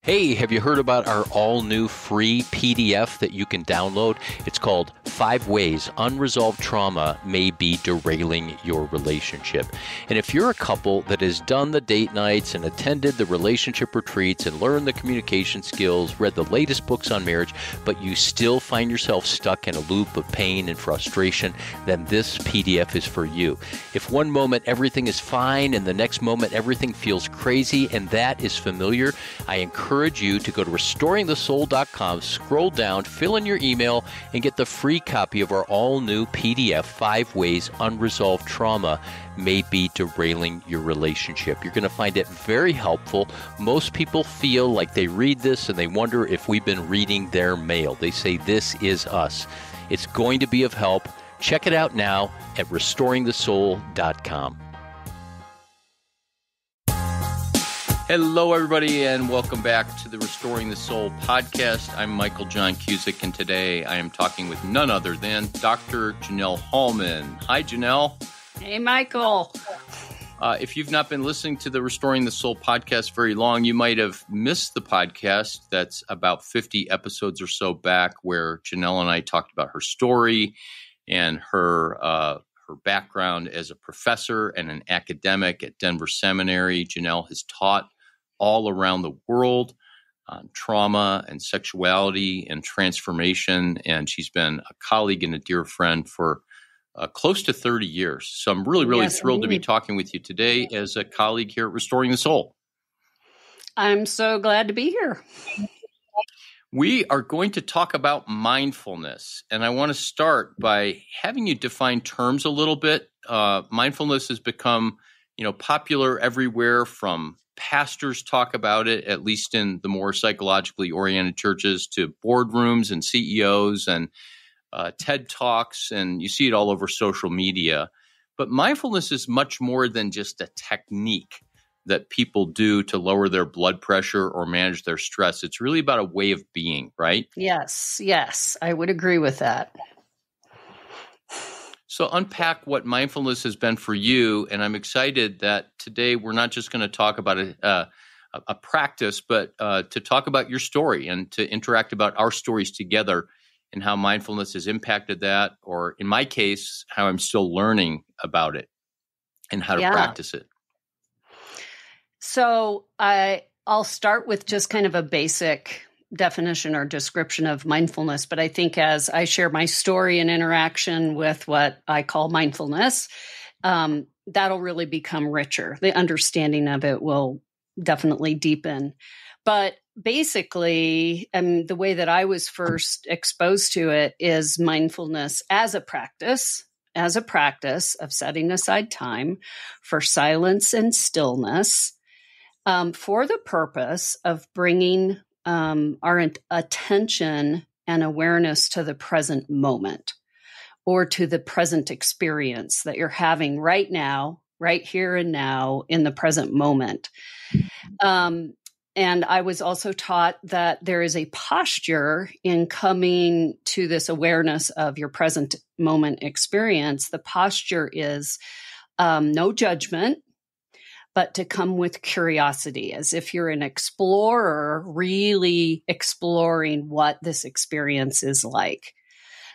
Hey, have you heard about our all-new free PDF that you can download? It's called 5 Ways Unresolved Trauma May Be Derailing Your Relationship. And if you're a couple that has done the date nights and attended the relationship retreats and learned the communication skills, read the latest books on marriage, but you still find yourself stuck in a loop of pain and frustration, then this PDF is for you. If one moment everything is fine and the next moment everything feels crazy and that is familiar, I encourage you to go to restoringthesoul.com, scroll down, fill in your email, and get the free copy of our all-new PDF, 5 Ways Unresolved Trauma May Be Derailing Your Relationship. You're going to find it very helpful. Most people feel like they read this and they wonder if we've been reading their mail. They say, this is us. It's going to be of help. Check it out now at restoringthesoul.com. Hello, everybody, and welcome back to the Restoring the Soul podcast. I'm Michael John Cusick, and today I am talking with none other than Dr. Janelle Hallman. Hi, Janelle. Hey, Michael. If you've not been listening to the Restoring the Soul podcast very long, you might have missed the podcast that's about 50 episodes or so back where Janelle and I talked about her story and her background as a professor and an academic at Denver Seminary. Janelle has taught all around the world on trauma and sexuality and transformation. And she's been a colleague and a dear friend for close to 30 years. So I'm really thrilled to be talking with you today as a colleague here at Restoring the Soul. I'm so glad to be here. We are going to talk about mindfulness. And I want to start by having you define terms a little bit. Mindfulness has become, popular everywhere, from pastors talk about it, at least in the more psychologically oriented churches, to boardrooms and CEOs and TED Talks, and you see it all over social media. But mindfulness is much more than just a technique that people do to lower their blood pressure or manage their stress. It's really about a way of being, right? Yes, I would agree with that. So unpack what mindfulness has been for you, and I'm excited that today we're not just going to talk about a practice, but to talk about your story and to interact about our stories together and how mindfulness has impacted that, or in my case, how I'm still learning about it and how to practice it. So I'll start with just kind of a basic definition or description of mindfulness. But I think as I share my story and interaction with what I call mindfulness, that'll really become richer. The understanding of it will definitely deepen. But basically, the way that I was first exposed to it is mindfulness as a practice of setting aside time for silence and stillness, for the purpose of bringing our attention and awareness to the present moment, or to the present experience that you're having right now, right here and now, in the present moment. And I was also taught that there is a posture in coming to this awareness of your present moment experience. The posture is no judgment, but to come with curiosity, as if you're an explorer, really exploring what this experience is like.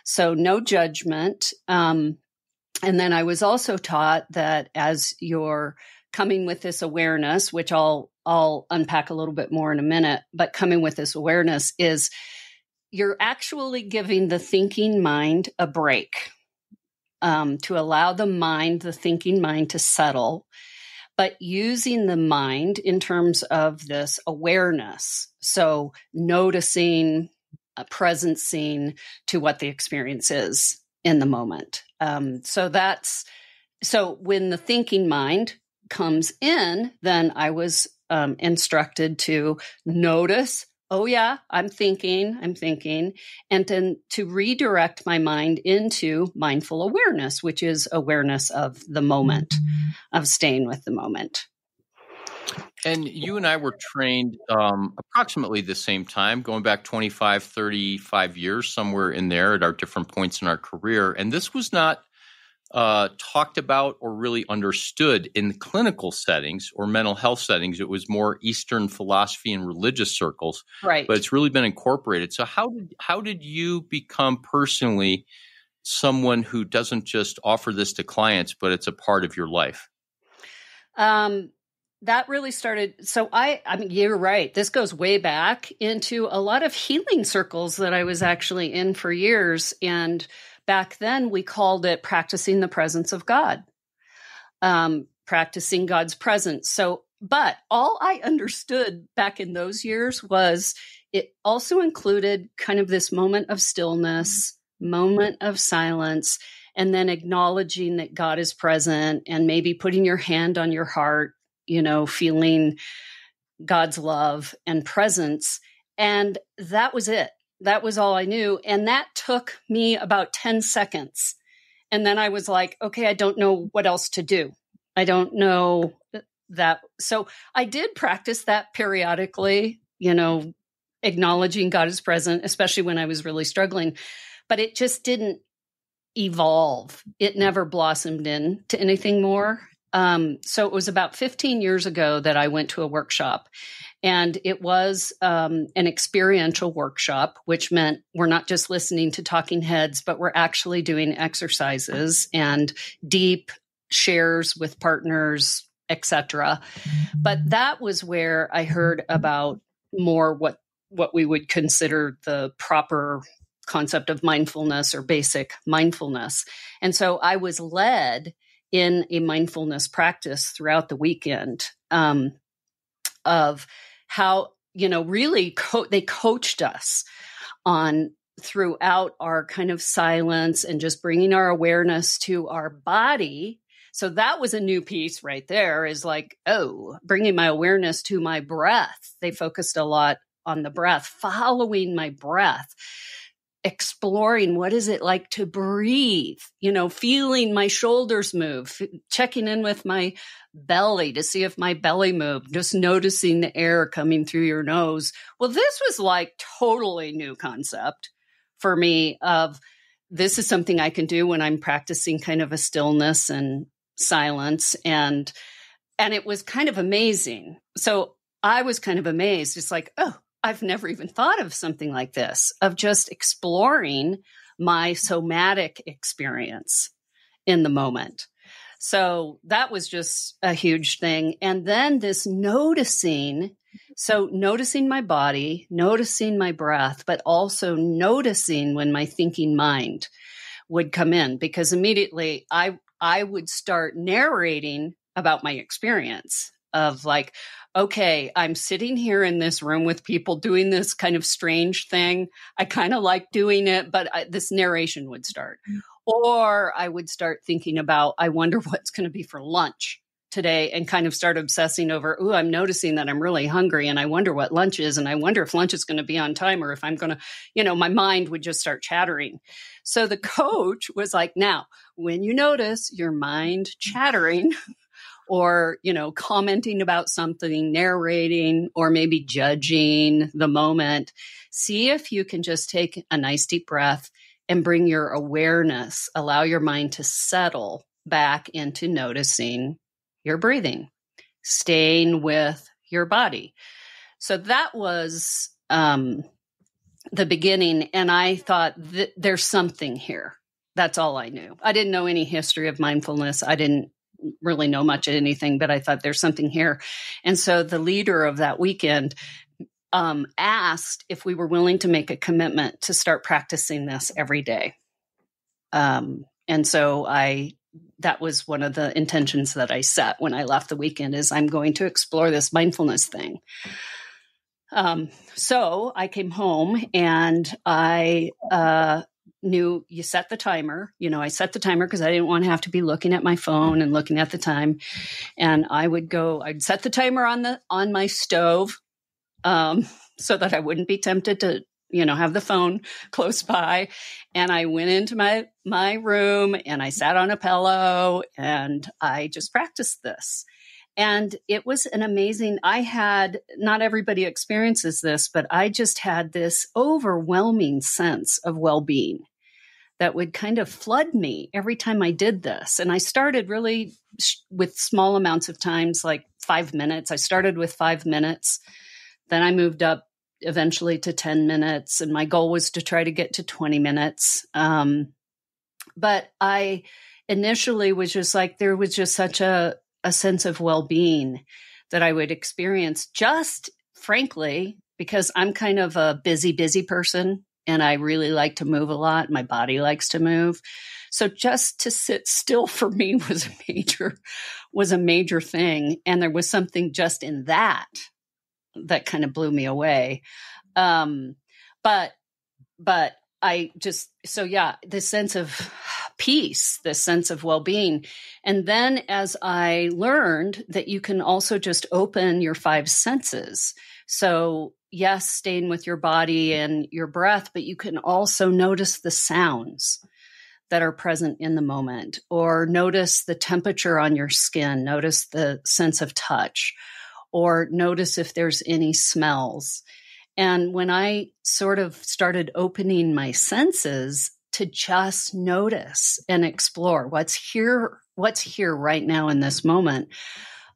So no judgment. And then I was also taught that as you're coming with this awareness, which I'll unpack a little bit more in a minute, but coming with this awareness is you're actually giving the thinking mind a break, to allow the thinking mind to settle, but using the mind in terms of this awareness. So noticing, presencing to what the experience is in the moment. So when the thinking mind comes in, then I was instructed to notice, oh yeah, I'm thinking, and then to redirect my mind into mindful awareness, which is awareness of the moment, of staying with the moment. And you and I were trained approximately the same time, going back 25, 35 years, somewhere in there at our different points in our career. And this was not talked about or really understood in clinical settings or mental health settings. It was more Eastern philosophy and religious circles, Right. but it's really been incorporated. So how did you become personally someone who doesn't just offer this to clients, but it's a part of your life? That really started. So I mean, you're right. This goes way back into a lot of healing circles that I was actually in for years. And back then we called it practicing the presence of God, practicing God's presence. So, but all I understood back in those years was it also included kind of this moment of stillness, moment of silence, and then acknowledging that God is present and maybe putting your hand on your heart, feeling God's love and presence. And that was it. That was all I knew. And that took me about 10 seconds. And then I was like, okay, I don't know what else to do. I don't know that. So I did practice that periodically, acknowledging God is present, especially when I was really struggling. But it just didn't evolve. It never blossomed into anything more. So it was about 15 years ago that I went to a workshop, and it was an experiential workshop, which meant we're not just listening to talking heads, but we're actually doing exercises and deep shares with partners, etc. But that was where I heard about more what we would consider the proper concept of mindfulness or basic mindfulness. And so I was led in a mindfulness practice throughout the weekend of how, really they coached us on throughout our kind of silence and just bringing our awareness to our body. So that was a new piece right there, is like, bringing my awareness to my breath. They focused a lot on the breath, following my breath, exploring what is it like to breathe, feeling my shoulders move, checking in with my belly to see if my belly moved, just noticing the air coming through your nose. Well, this was like totally new concept for me of this is something I can do when I'm practicing kind of a stillness and silence. And it was kind of amazing. So I was kind of amazed. It's like, I've never even thought of something like this, of just exploring my somatic experience in the moment. So that was just a huge thing. And then this noticing my body, noticing my breath, but also noticing when my thinking mind would come in, because immediately I would start narrating about my experience of like, okay, I'm sitting here in this room with people doing this kind of strange thing. I kind of like doing it, but this narration would start. Or I would start thinking about, I wonder what's going to be for lunch today, and kind of start obsessing over, I'm noticing that I'm really hungry and I wonder what lunch is. And I wonder if lunch is going to be on time, or if I'm going to, my mind would just start chattering. So the coach was like, now, when you notice your mind chattering, or, commenting about something, narrating, or maybe judging the moment, see if you can just take a nice deep breath and bring your awareness, allow your mind to settle back into noticing your breathing, staying with your body. So that was the beginning. And I thought there's something here. That's all I knew. I didn't know any history of mindfulness. I didn't really know much of anything, but I thought there's something here. And so the leader of that weekend asked if we were willing to make a commitment to start practicing this every day. And so that was one of the intentions that I set when I left the weekend, is I'm going to explore this mindfulness thing. So I came home and I knew you set the timer. I set the timer because I didn't want to have to be looking at my phone and looking at the time. And I'd set the timer on my stove, so that I wouldn't be tempted to, have the phone close by. And I went into my room and I sat on a pillow and I just practiced this. And it was an amazing, not everybody experiences this, but I just had this overwhelming sense of well-being that would kind of flood me every time I did this. And I started really with small amounts of times, like 5 minutes. I started with 5 minutes. Then I moved up eventually to 10 minutes. And my goal was to try to get to 20 minutes. But I initially was just like, there was just such a sense of well-being that I would experience, just frankly, because I'm kind of a busy person and I really like to move a lot. My body likes to move. So just to sit still for me was a major thing. And there was something just in that kind of blew me away. But the sense of peace, the sense of well-being. And then as I learned that you can also just open your 5 senses. So yes, staying with your body and your breath, but you can also notice the sounds that are present in the moment, or notice the temperature on your skin, notice the sense of touch, or notice if there's any smells. And when I sort of started opening my senses to just notice and explore what's here right now in this moment,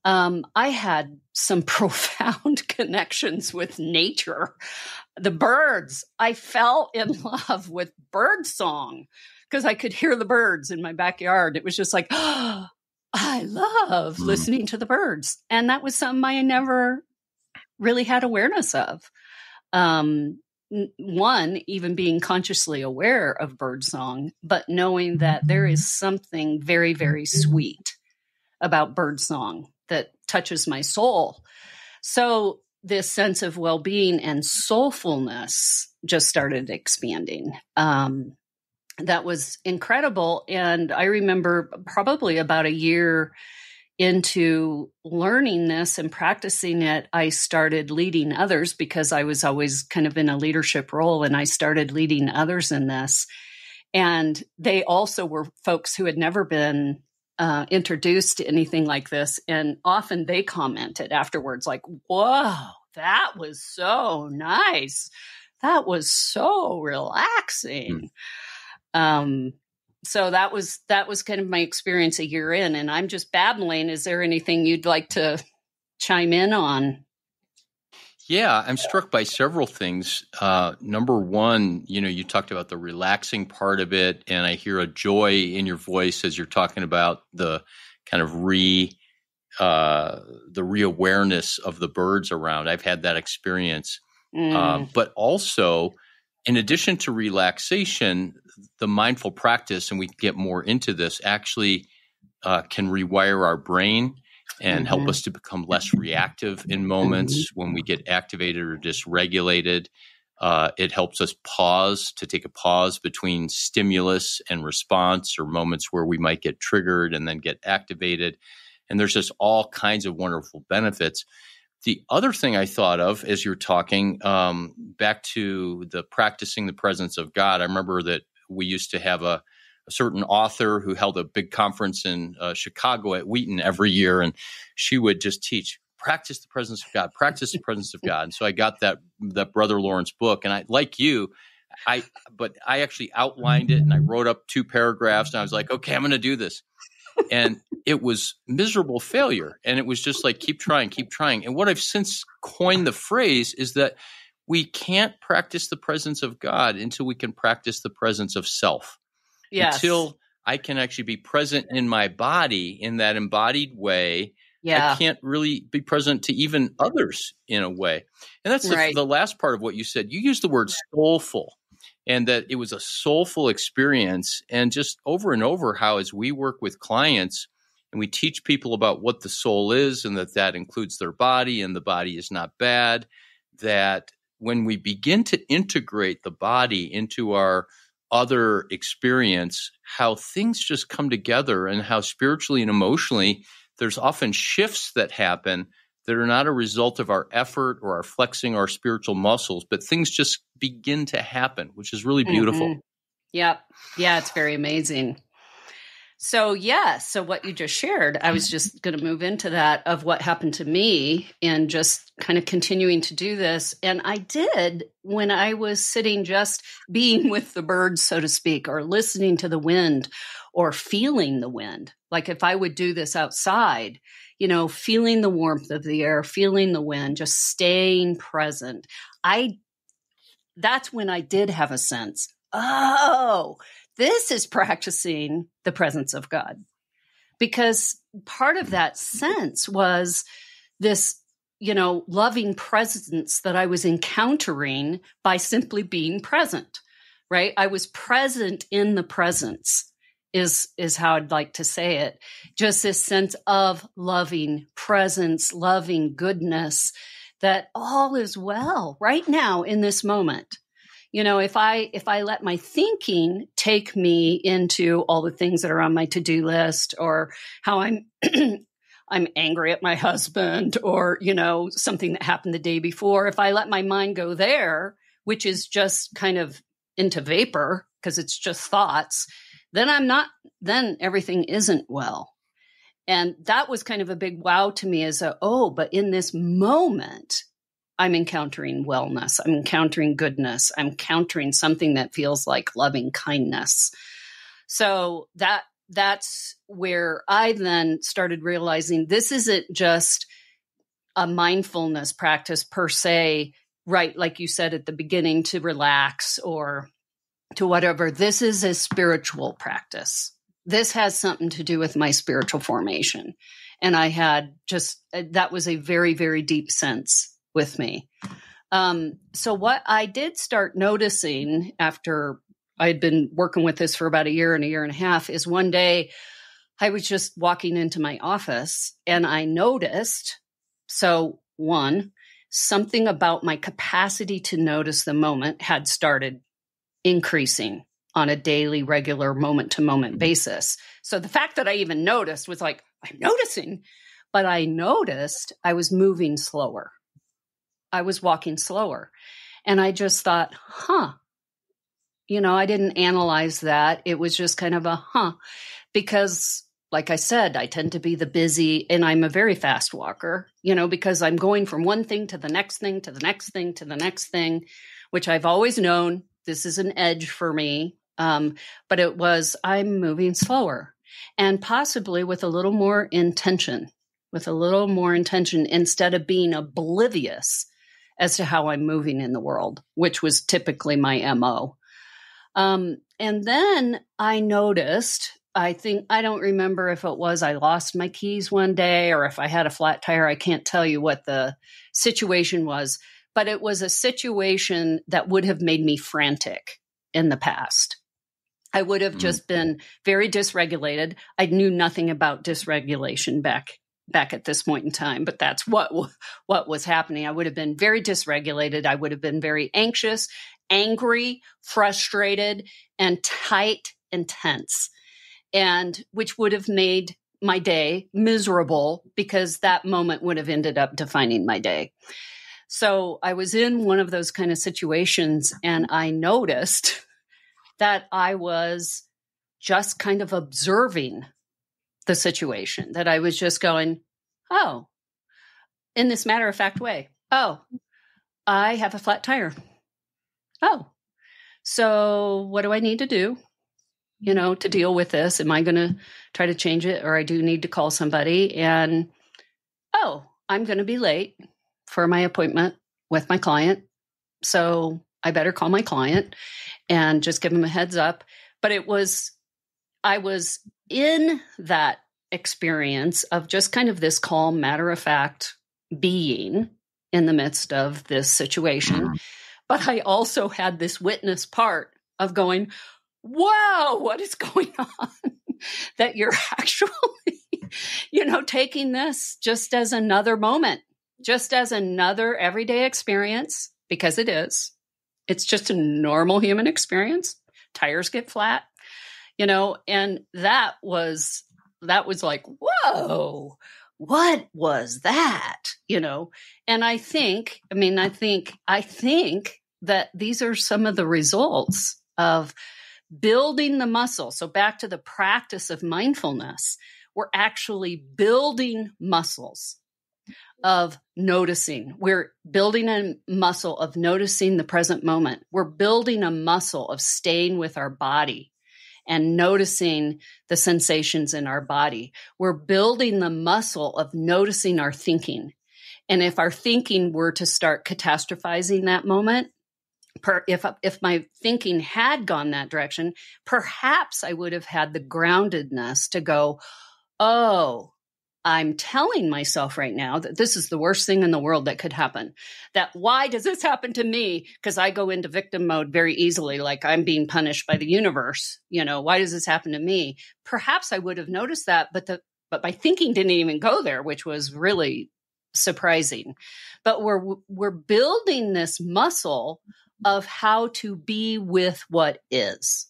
I had some profound connections with nature. The birds, I fell in love with bird song because I could hear the birds in my backyard. It was just like, oh, I love listening to the birds. And that was something I never really had awareness of. One, even being consciously aware of birdsong, but knowing that there is something very, very sweet about birdsong that touches my soul. So this sense of well-being and soulfulness just started expanding. That was incredible. And I remember probably about a year into learning this and practicing it, I started leading others because I was always kind of in a leadership role, and I started leading others in this. And they also were folks who had never been introduced to anything like this. And often they commented afterwards like, whoa, that was so nice. That was so relaxing. So that was kind of my experience a year in, and I'm just babbling. Is there anything you'd like to chime in on? Yeah, I'm struck by several things. Number one, you talked about the relaxing part of it, and I hear a joy in your voice as you're talking about the kind of the reawareness of the birds around. I've had that experience. But also, in addition to relaxation, the mindful practice, and we can get more into this, actually can rewire our brain and help us to become less reactive in moments when we get activated or dysregulated. It helps us take a pause between stimulus and response, or moments where we might get triggered and then get activated. And there's just all kinds of wonderful benefits. The other thing I thought of as you're talking, back to the practicing the presence of God, I remember that we used to have a certain author who held a big conference in Chicago at Wheaton every year, and she would just teach, practice the presence of God, practice the presence of God. And so I got that Brother Lawrence book, and I, like you, I actually outlined it, and I wrote up 2 paragraphs, and I was like, okay, I'm going to do this. And it was miserable failure. And it was just like, keep trying. And what I've since coined the phrase is that we can't practice the presence of God until we can practice the presence of self. Yes. Until I can actually be present in my body in that embodied way. Yeah. I can't really be present to even others in a way. And that's the last part of what you said. You used the word soulful, and that it was a soulful experience. And just over and over, how as we work with clients and we teach people about what the soul is, and that includes their body, and the body is not bad, that when we begin to integrate the body into our other experience, how things just come together, and how spiritually and emotionally there's often shifts that happen that are not a result of our effort or our flexing our spiritual muscles, but things just begin to happen, which is really beautiful. Yep. Yeah, it's very amazing. So, so what you just shared, I was just going to move into that of what happened to me and just kind of continuing to do this. And I did when I was sitting, just being with the birds, so to speak, or listening to the wind or feeling the wind. Like if I would do this outside, feeling the warmth of the air, feeling the wind, just staying present. That's when I did have a sense, this is practicing the presence of God, because part of that sense was this, loving presence that I was encountering by simply being present, right? I was present in the presence is how I'd like to say it. Just this sense of loving presence, loving goodness, that all is well right now in this moment. If I let my thinking take me into all the things that are on my to-do list, or how I'm I'm angry at my husband, or something that happened the day before, if I let my mind go there, which is just kind of into vapor because it's just thoughts, then everything isn't well. And that was kind of a big wow to me, but in this moment, I'm encountering wellness. I'm encountering goodness. I'm encountering something that feels like loving kindness. So that's where I then started realizing this isn't just a mindfulness practice per se, right? Like you said at the beginning, to relax or to whatever. This is a spiritual practice. This has something to do with my spiritual formation. And that was a very, very deep sense with me. So what I did start noticing after I had been working with this for about a year and a half is one day I was just walking into my office and I noticed, something about my capacity to notice the moment had started increasing on a daily, regular, moment-to-moment basis. So the fact that I even noticed was like, I'm noticing, but I noticed I was moving slower. I was walking slower. And I just thought, I didn't analyze that. It was just kind of because like I said, I tend to be the busy, and I'm a very fast walker, because I'm going from one thing to the next thing, to the next thing, to the next thing, which I've always known this is an edge for me. But I'm moving slower and possibly with a little more intention, instead of being oblivious as to how I'm moving in the world, which was typically my MO. And then I noticed, I don't remember if it was I lost my keys one day or if I had a flat tire. I can't tell you what the situation was, but it was a situation that would have made me frantic in the past. I would have just been very dysregulated. I knew nothing about dysregulation back at this point in time, but that's what was happening. I would have been very dysregulated. I would have been very anxious, angry, frustrated, and tight and tense, and which would have made my day miserable because that moment would have ended up defining my day. So I was in one of those kind of situations, and I noticed that I was just kind of observing the situation, that I was just going, in this matter-of-fact way, I have a flat tire. So what do I need to do, to deal with this? Am I going to try to change it, or I do need to call somebody? And, I'm going to be late for my appointment with my client. So I better call my client and just give him a heads up. But I was in that experience of just kind of this calm, matter-of-fact being in the midst of this situation. But I also had this witness part of going, wow, what is going on? That you're actually, taking this just as another moment, just as another everyday experience, because it is. It's just a normal human experience. Tires get flat, and that was like, whoa, what was that? And I think that these are some of the results of building the muscle. So back to the practice of mindfulness, we're actually building muscles of noticing. We're building a muscle of noticing the present moment. We're building a muscle of staying with our body and noticing the sensations in our body. We're building the muscle of noticing our thinking. And if our thinking were to start catastrophizing that moment, if my thinking had gone that direction, perhaps I would have had the groundedness to go, oh, I'm telling myself right now that this is the worst thing in the world that could happen. That why does this happen to me? Because I go into victim mode very easily, like I'm being punished by the universe. Why does this happen to me? Perhaps I would have noticed that, but my thinking didn't even go there, which was really surprising. But we're building this muscle of how to be with what is.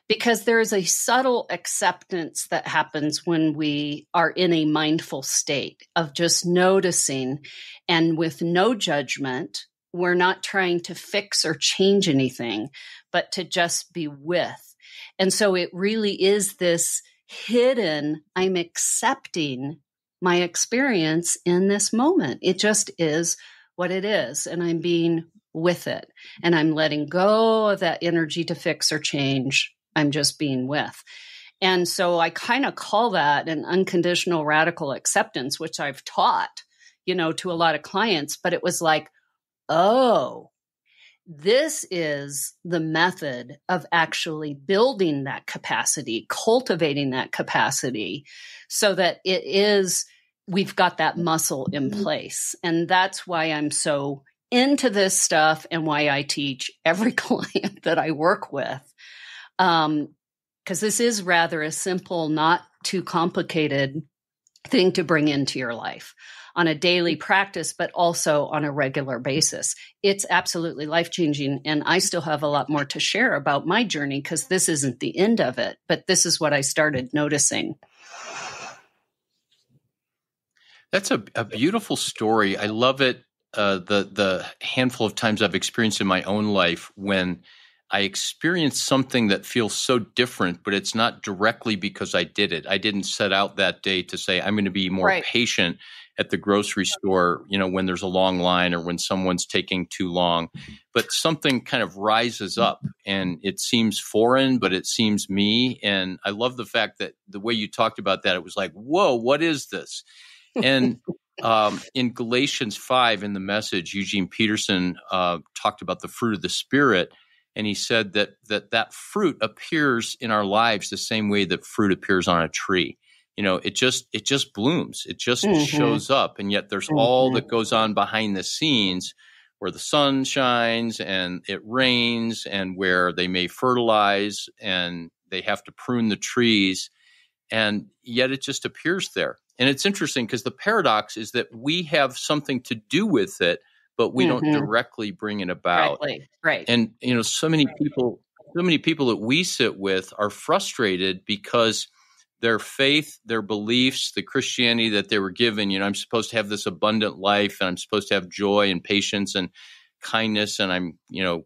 Because there is a subtle acceptance that happens when we are in a mindful state of just noticing, and with no judgment. We're not trying to fix or change anything, but to just be with. And so it really is this hidden, I'm accepting my experience in this moment. It just is what it is. And I'm being with it. And I'm letting go of that energy to fix or change. I'm just being with. And so I kind of call that an unconditional radical acceptance, which I've taught, to a lot of clients. But it was like, oh, this is the method of actually building that capacity, cultivating that capacity so that we've got that muscle in place. And that's why I'm so into this stuff and why I teach every client that I work with. Because this is rather a simple, not too complicated thing to bring into your life on a daily practice, but also on a regular basis. It's absolutely life-changing. And I still have a lot more to share about my journey because this isn't the end of it, but this is what I started noticing. That's a beautiful story. I love it. The handful of times I've experienced in my own life when I experienced something that feels so different, but it's not directly because I did it. I didn't set out that day to say, I'm going to be more patient at the grocery store, when there's a long line or when someone's taking too long. But something kind of rises up and it seems foreign, but it seems me. And I love the fact that the way you talked about that, it was like, whoa, what is this? And in Galatians 5, in the Message, Eugene Peterson talked about the fruit of the Spirit, and he said that fruit appears in our lives the same way that fruit appears on a tree. It just blooms. It just shows up, and yet there's all that goes on behind the scenes, where the sun shines and it rains, and where they may fertilize and they have to prune the trees, and yet it just appears there. And it's interesting because the paradox is that we have something to do with it, but we don't directly bring it about. Right. And, so many people that we sit with are frustrated because their faith, their beliefs, the Christianity that they were given, I'm supposed to have this abundant life and I'm supposed to have joy and patience and kindness, and I'm,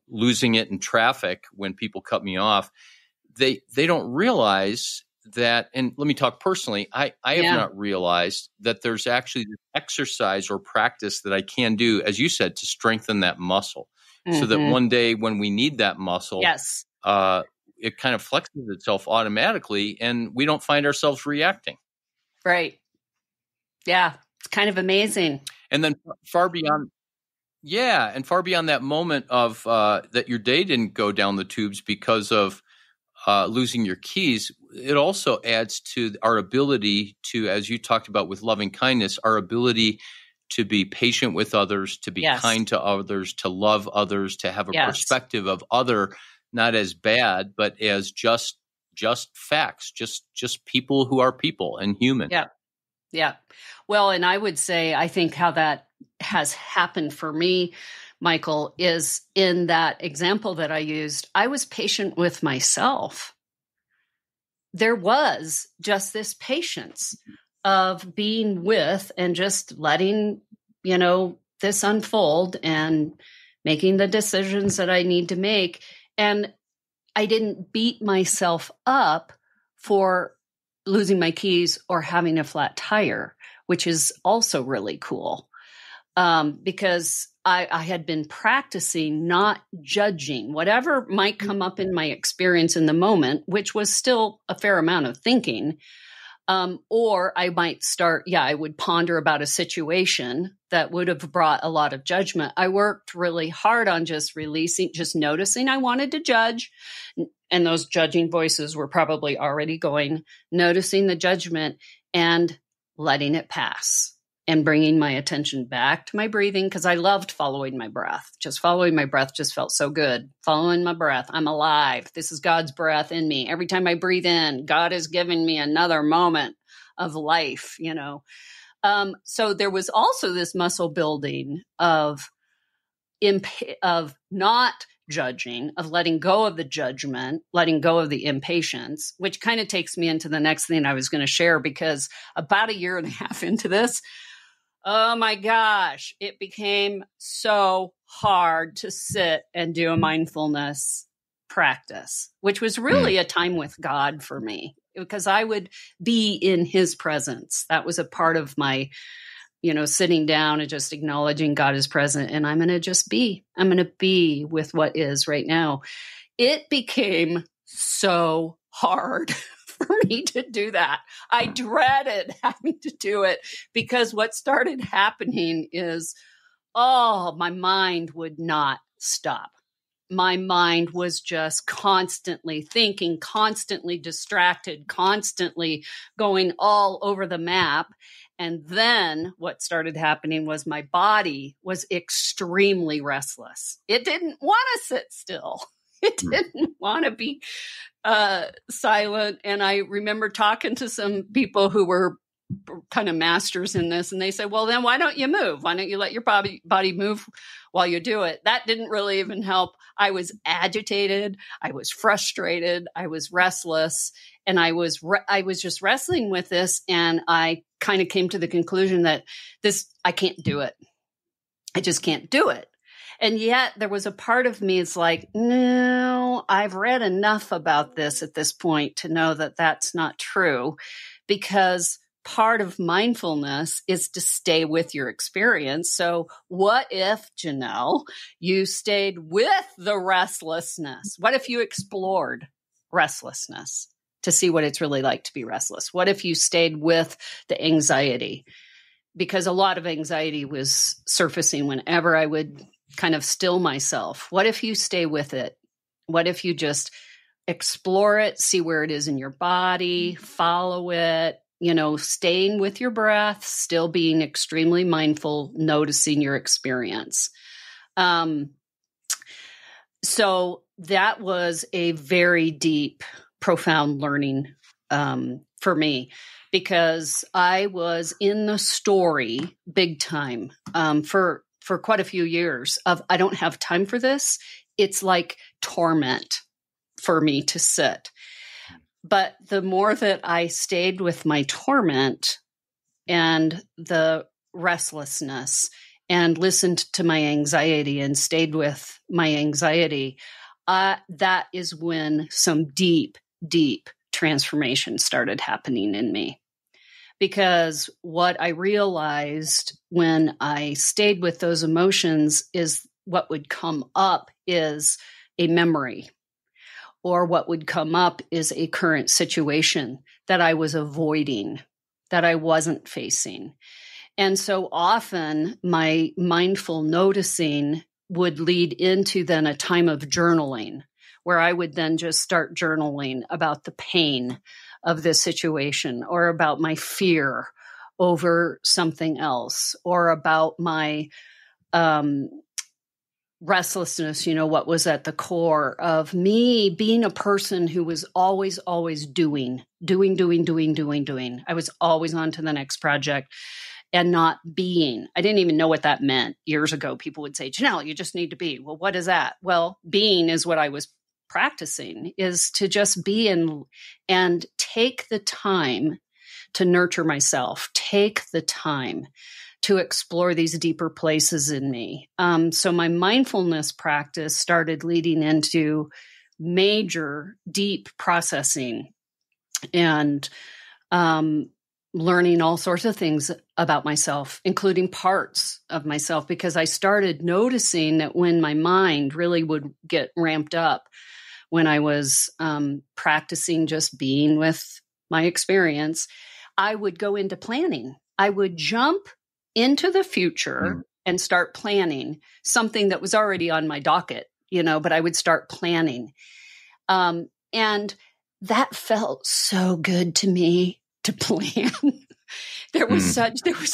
losing it in traffic when people cut me off. They don't realize that, and let me talk personally, I have not realized that there's actually this exercise or practice that I can do, as you said, to strengthen that muscle so that one day when we need that muscle, it kind of flexes itself automatically and we don't find ourselves reacting. Right. Yeah. It's kind of amazing. And then far beyond that moment of that your day didn't go down the tubes because of losing your keys, it also adds to our ability to, as you talked about with loving kindness, our ability to be patient with others, to be kind to others, to love others, to have a perspective of other, not as bad, but as just facts, just people who are people and human. Yeah. Yeah. Well, and I would say, I think how that has happened for me, Michael, is in that example that I used, I was patient with myself. There was just this patience of being with and just letting, this unfold and making the decisions that I need to make. And I didn't beat myself up for losing my keys or having a flat tire, which is also really cool. Because I had been practicing not judging whatever might come up in my experience in the moment, which was still a fair amount of thinking. Or I might start, I would ponder about a situation that would have brought a lot of judgment. I worked really hard on just releasing, just noticing I wanted to judge. And those judging voices were probably already going, noticing the judgment and letting it pass and bringing my attention back to my breathing, because I loved following my breath. Just following my breath just felt so good. Following my breath. I'm alive. This is God's breath in me. Every time I breathe in, God is giving me another moment of life, So there was also this muscle building of not judging, of letting go of the judgment, letting go of the impatience, which kind of takes me into the next thing I was going to share, because about a year and a half into this, oh my gosh, it became so hard to sit and do a mindfulness practice, which was really a time with God for me, because I would be in his presence. That was a part of my, sitting down and just acknowledging God is present. And I'm going to just be. I'm going to be with what is right now. It became so hard for me to do that. I dreaded having to do it, because what started happening is, my mind would not stop. My mind was just constantly thinking, constantly distracted, constantly going all over the map. And then what started happening was my body was extremely restless. It didn't want to sit still. It didn't want to be silent. And I remember talking to some people who were kind of masters in this, and they said, well, then why don't you move? Why don't you let your body move while you do it? That didn't really even help. I was agitated. I was frustrated. I was restless. And I was just wrestling with this. And I kind of came to the conclusion that I can't do it. I just can't do it. And yet there was a part of me, it's like, no, I've read enough about this at this point to know that that's not true, because part of mindfulness is to stay with your experience. So what if, Janelle, you stayed with the restlessness? What if you explored restlessness to see what it's really like to be restless? What if you stayed with the anxiety? Because a lot of anxiety was surfacing whenever I would kind of still myself. What if you stay with it? What if you just explore it, see where it is in your body, follow it, staying with your breath, still being extremely mindful, noticing your experience. So that was a very deep, profound learning for me, because I was in the story big time for quite a few years of, I don't have time for this. It's like torment for me to sit. But the more that I stayed with my torment and the restlessness and listened to my anxiety and stayed with my anxiety, that is when some deep, deep transformation started happening in me. Because what I realized when I stayed with those emotions is what would come up is a memory, or what would come up is a current situation that I was avoiding, that I wasn't facing. And so often my mindful noticing would lead into then a time of journaling, where I would then just start journaling about the pain of this situation, or about my fear over something else, or about my restlessness, what was at the core of me being a person who was always doing. I was always on to the next project and not being. I didn't even know what that meant. Years ago, people would say, Janelle, you just need to be. Well, what is that? Well, being is what I was practicing, is to just be and take the time to nurture myself, take the time to explore these deeper places in me. So my mindfulness practice started leading into major, deep processing and learning all sorts of things about myself, including parts of myself, because I started noticing that when my mind really would get ramped up, when I was practicing just being with my experience, I would go into planning. I would jump into the future and start planning something that was already on my docket, but I would start planning. And that felt so good to me to plan. There was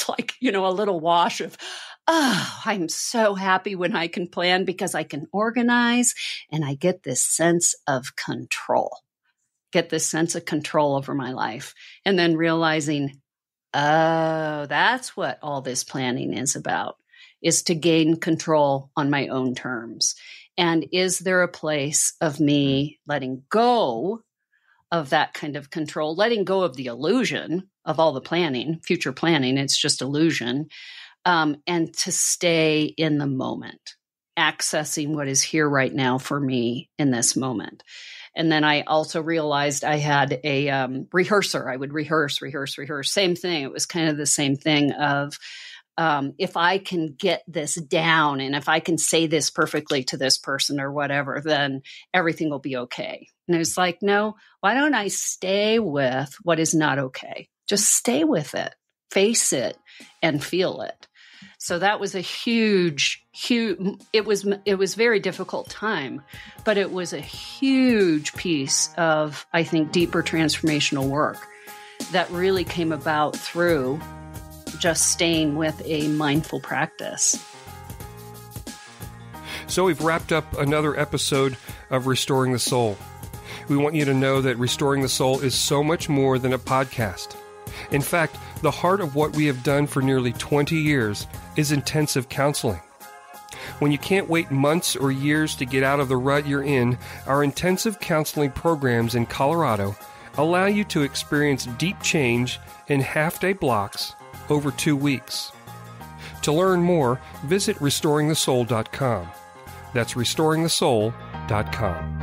like, a little wash of, oh, I'm so happy when I can plan because I can organize and I get this sense of control over my life. And then realizing, oh, that's what all this planning is about, is to gain control on my own terms. And is there a place of me letting go of that kind of control, letting go of the illusion of all the planning, future planning, it's just illusion, and to stay in the moment, accessing what is here right now for me in this moment. And then I also realized I had a rehearser. I would rehearse. Same thing. It was kind of the same thing of, if I can get this down and if I can say this perfectly to this person or whatever, then everything will be okay. And it was like, no, why don't I stay with what is not okay? Just stay with it, face it, and feel it. So that was a huge, it was very difficult time, but it was a huge piece of, I think, deeper transformational work that really came about through just staying with a mindful practice. So we've wrapped up another episode of Restoring the Soul. We want you to know that Restoring the Soul is so much more than a podcast. In fact, the heart of what we have done for nearly 20 years is intensive counseling. When you can't wait months or years to get out of the rut you're in, our intensive counseling programs in Colorado allow you to experience deep change in half-day blocks over 2 weeks. To learn more, visit restoringthesoul.com. That's restoringthesoul.com.